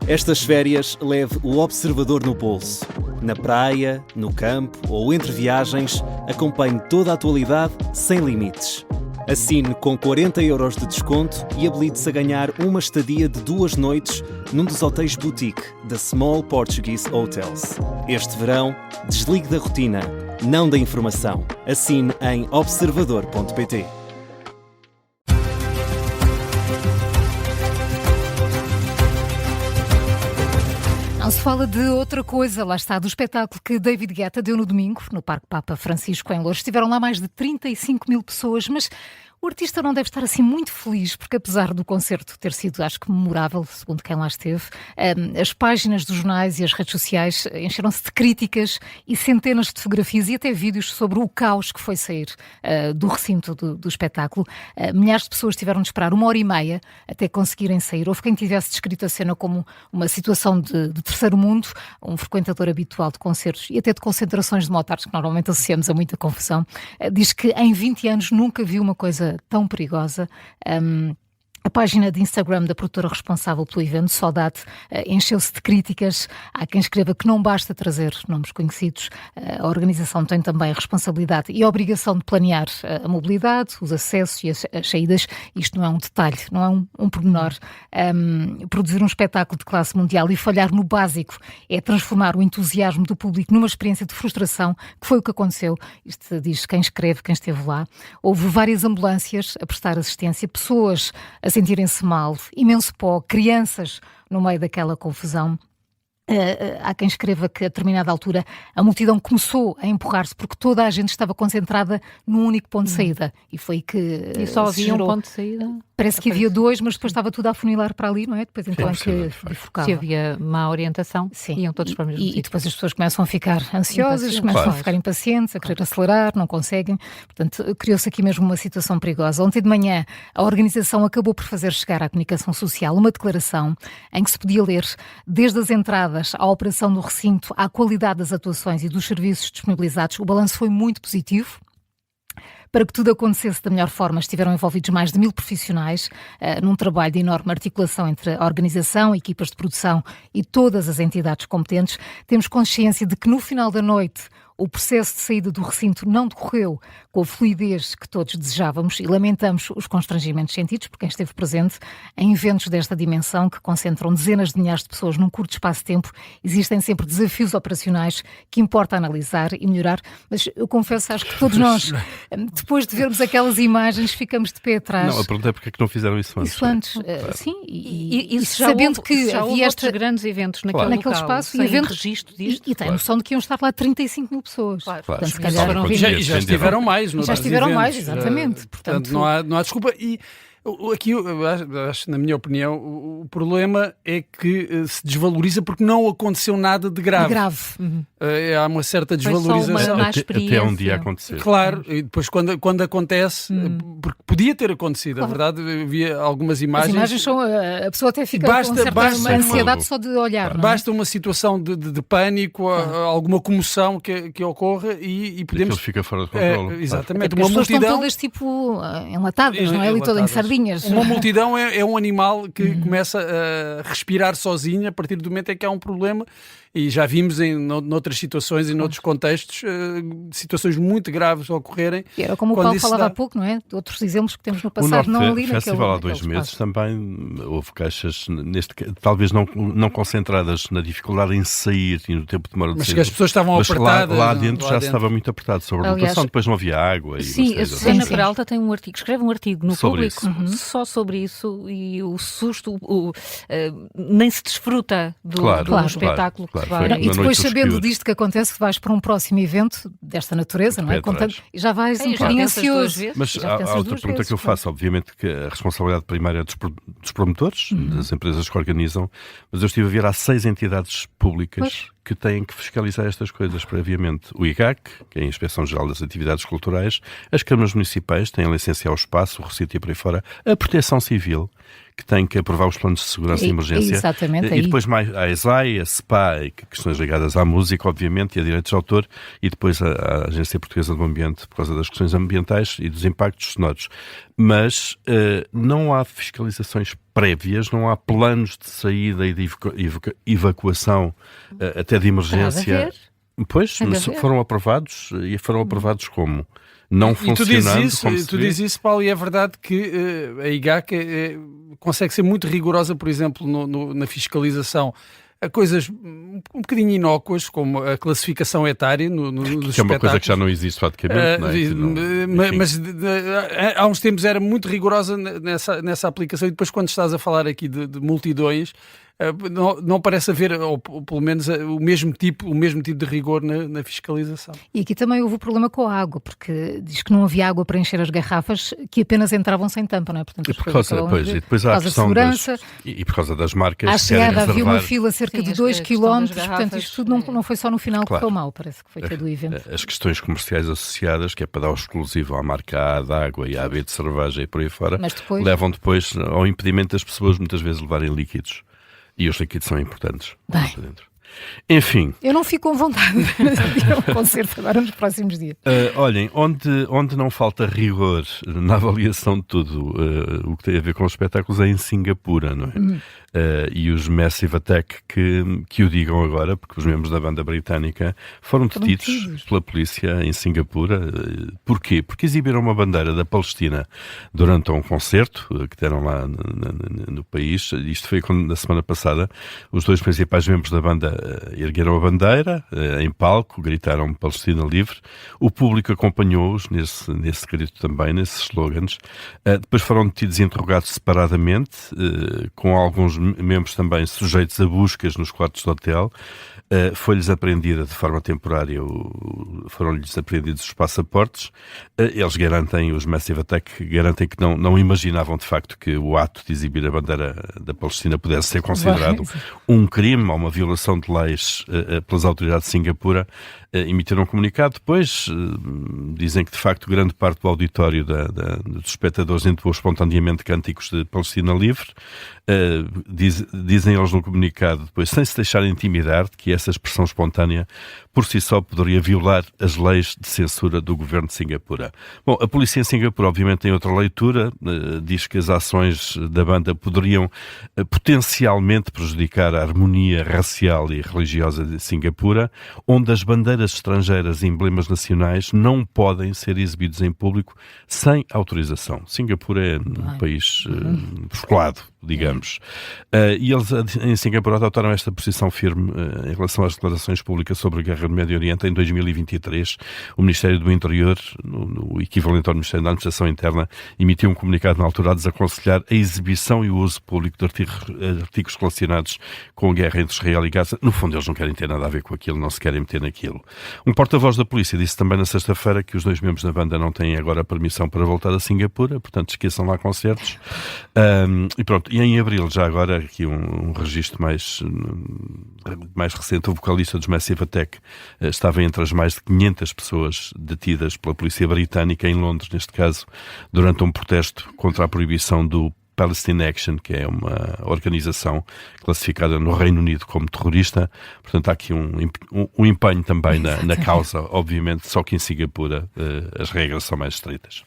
Estas férias leve o observador no bolso. Na praia, no campo ou entre viagens, acompanhe toda a atualidade sem limites. Assine com 40€ de desconto e habilite-se a ganhar uma estadia de 2 noites num dos hotéis boutique da Small Portuguese Hotels. Este verão, desligue da rotina, não da informação. Assine em observador.pt. Não se fala de outra coisa, lá está, do espetáculo que David Guetta deu no domingo, no Parque Papa Francisco, em Loures. Estiveram lá mais de 35 mil pessoas, mas o artista não deve estar assim muito feliz, porque apesar do concerto ter sido, acho que, memorável, segundo quem lá esteve, as páginas dos jornais e as redes sociais encheram-se de críticas e centenas de fotografias e até vídeos sobre o caos que foi sair do recinto do espetáculo. Milhares de pessoas tiveram de esperar 1h30 até conseguirem sair. Houve quem tivesse descrito a cena como uma situação de terceiro mundo, um frequentador habitual de concertos e até de concentrações de motards, que normalmente associamos a muita confusão. Diz que em 20 anos nunca viu uma coisa tão perigosa. A página de Instagram da produtora responsável pelo evento, Saudade, encheu-se de críticas. Há quem escreva que não basta trazer nomes conhecidos. A organização tem também a responsabilidade e a obrigação de planear a mobilidade, os acessos e as saídas. Isto não é um detalhe, não é um pormenor. Produzir um espetáculo de classe mundial e falhar no básico é transformar o entusiasmo do público numa experiência de frustração, que foi o que aconteceu. Isto diz quem escreve, quem esteve lá. Houve várias ambulâncias a prestar assistência, pessoas a sentirem-se mal, imenso pó, crianças no meio daquela confusão. Há quem escreva que a determinada altura a multidão começou a empurrar-se porque toda a gente estava concentrada num único ponto de saída. E foi que E só havia um ponto de saída? Parece que havia 2, mas depois estava tudo a afunilar para ali, não é? Depois então é que bifurcava. Se havia má orientação, iam todos para o mesmo sítio. E depois as pessoas começam a ficar ansiosas, começam a ficar impacientes, a querer acelerar, não conseguem. Portanto, criou-se aqui mesmo uma situação perigosa. Ontem de manhã, a organização acabou por fazer chegar à comunicação social uma declaração em que se podia ler desde as entradas à operação do recinto, à qualidade das atuações e dos serviços disponibilizados. O balanço foi muito positivo. Para que tudo acontecesse da melhor forma, estiveram envolvidos mais de 1000 profissionais num trabalho de enorme articulação entre a organização, equipas de produção e todas as entidades competentes. Temos consciência de que no final da noite o processo de saída do recinto não decorreu com a fluidez que todos desejávamos e lamentamos os constrangimentos sentidos por quem esteve presente em eventos desta dimensão que concentram dezenas de milhares de pessoas num curto espaço de tempo. Existem sempre desafios operacionais que importa analisar e melhorar, mas eu confesso, acho que todos nós, depois de vermos aquelas imagens, ficamos de pé atrás. Não, a pergunta é porque é que não fizeram isso antes. Isso antes, claro. Sim, e sabendo que já havia estes grandes eventos naquele espaço e evento, registro disto. E tem noção de que iam estar lá 35 mil pessoas. Claro. Portanto, se calhar já estiveram mais. Já estiveram mais, exatamente. Portanto, não há desculpa. E aqui, eu acho, na minha opinião, o problema é que se desvaloriza porque não aconteceu nada de grave. Há uma certa desvalorização. Até um dia acontecer. Claro, e depois quando acontece, porque podia ter acontecido, a verdade, eu via algumas imagens. As imagens são, a pessoa até fica com certa ansiedade só de olhar. Não é? Basta uma situação de pânico, alguma comoção que ocorra e podemos... Aquilo fica fora de controle. Exatamente. Uma multidão... estão todas tipo enlatadas, não é? Ali toda em sardinhas. Uma multidão é um animal que começa a respirar sozinho a partir do momento em que há um problema. E já vimos noutras situações e noutros contextos situações muito graves a ocorrerem. E era como o Paulo falava há pouco, não é? De outros exemplos que temos no passado, não ali naquele Festival há 2 meses também houve queixas, talvez não concentradas na dificuldade em sair e no tempo de demora de sair. Mas que as pessoas estavam apertadas. Lá dentro já estava muito apertado sobre a lotação, depois não havia água. Sim, a Susana Peralta tem um artigo, escreve um artigo no Público só sobre isso e o susto, nem se desfruta do espetáculo. Claro. E depois, sabendo disto que acontece, que vais para um próximo evento desta natureza, não é? E já vais um bocadinho ansioso. Mas há outra pergunta que eu faço, obviamente que a responsabilidade primária é dos promotores, das empresas que organizam, mas eu estive a ver, há 6 entidades públicas que têm que fiscalizar estas coisas previamente. O IGAC, que é a Inspeção Geral das Atividades Culturais, as câmaras municipais têm a licenciar o espaço, o recinto e por aí fora. a Proteção Civil, que tem que aprovar os planos de segurança e emergência. Exatamente. E depois mais a ESAI, a SPA, questões ligadas à música, obviamente, e a direitos de autor, e depois a Agência Portuguesa do Ambiente, por causa das questões ambientais e dos impactos sonoros. Mas não há fiscalizações prévias, não há planos de saída e de evacuação até de emergência. Pois, foram aprovados, e foram aprovados como? Não funcionando. Tu dizes isso, Paulo, e é verdade que a IGAC consegue ser muito rigorosa, por exemplo, na fiscalização a coisas um bocadinho inócuas, como a classificação etária dos espetáculos. Que é uma coisa que já não existe praticamente. Mas há uns tempos era muito rigorosa nessa aplicação, e depois quando estás a falar aqui de multidões, não parece haver, ou pelo menos, o mesmo tipo de rigor na fiscalização. E aqui também houve o problema com a água, porque diz que não havia água para encher as garrafas, que apenas entravam sem tampa, não é? Portanto, e por causa da segurança e por causa das marcas. À chegada havia uma fila cerca de 2 km, portanto isto tudo não foi só no final que correu mal, parece que foi todo o evento. As questões comerciais associadas, que é para dar o exclusivo à marca A de água e à B de cerveja e por aí fora, levam depois ao impedimento das pessoas muitas vezes levarem líquidos. E os líquidos são importantes. Enfim. Eu não fico com vontade de ir a um concerto agora nos próximos dias. Olhem, onde não falta rigor na avaliação de tudo o que tem a ver com os espetáculos é em Singapura, não é? E os Massive Attack que o digam agora, porque os membros da banda britânica foram detidos pela polícia em Singapura. Porquê? Porque exibiram uma bandeira da Palestina durante um concerto que deram lá no país. Isto foi quando, na semana passada, os dois principais membros da banda ergueram a bandeira em palco, gritaram Palestina livre. O público acompanhou-os nesse grito também, nesses slogans. Depois foram detidos e interrogados separadamente, com alguns membros também sujeitos a buscas nos quartos do hotel. Foi-lhes apreendida de forma temporária, foram-lhes apreendidos os passaportes. Eles garantem, os Massive Attack garantem que não imaginavam de facto que o ato de exibir a bandeira da Palestina pudesse ser considerado um crime ou uma violação de leis pelas autoridades de Singapura. Emitiram um comunicado. Depois dizem que de facto grande parte do auditório dos espectadores entoou espontaneamente cânticos de Palestina livre. Dizem eles no comunicado, depois, sem se deixar intimidar, de que essa expressão espontânea por si só poderia violar as leis de censura do governo de Singapura. Bom, a polícia em Singapura obviamente tem outra leitura, diz que as ações da banda poderiam potencialmente prejudicar a harmonia racial e religiosa de Singapura, onde as bandeiras estrangeiras e emblemas nacionais não podem ser exibidos em público sem autorização. Singapura é um país proscolado, digamos. E eles em Singapura adotaram esta posição firme em relação às declarações públicas sobre a guerra no Médio Oriente. Em 2023, o Ministério do Interior, no equivalente ao Ministério da Administração Interna, emitiu um comunicado na altura a desaconselhar a exibição e o uso público de artigos relacionados com a guerra entre Israel e Gaza. No fundo, eles não querem ter nada a ver com aquilo, não se querem meter naquilo. Um porta-voz da polícia disse também na sexta-feira que os dois membros da banda não têm agora permissão para voltar a Singapura, portanto esqueçam lá concertos. E pronto, e em abril, já agora, aqui um registro mais recente, o vocalista dos Massive Attack estava entre as mais de 500 pessoas detidas pela polícia britânica, em Londres, neste caso, durante um protesto contra a proibição do Palestine Action, que é uma organização classificada no Reino Unido como terrorista. Portanto, há aqui um empenho também na causa, obviamente, só que em Singapura as regras são mais estritas.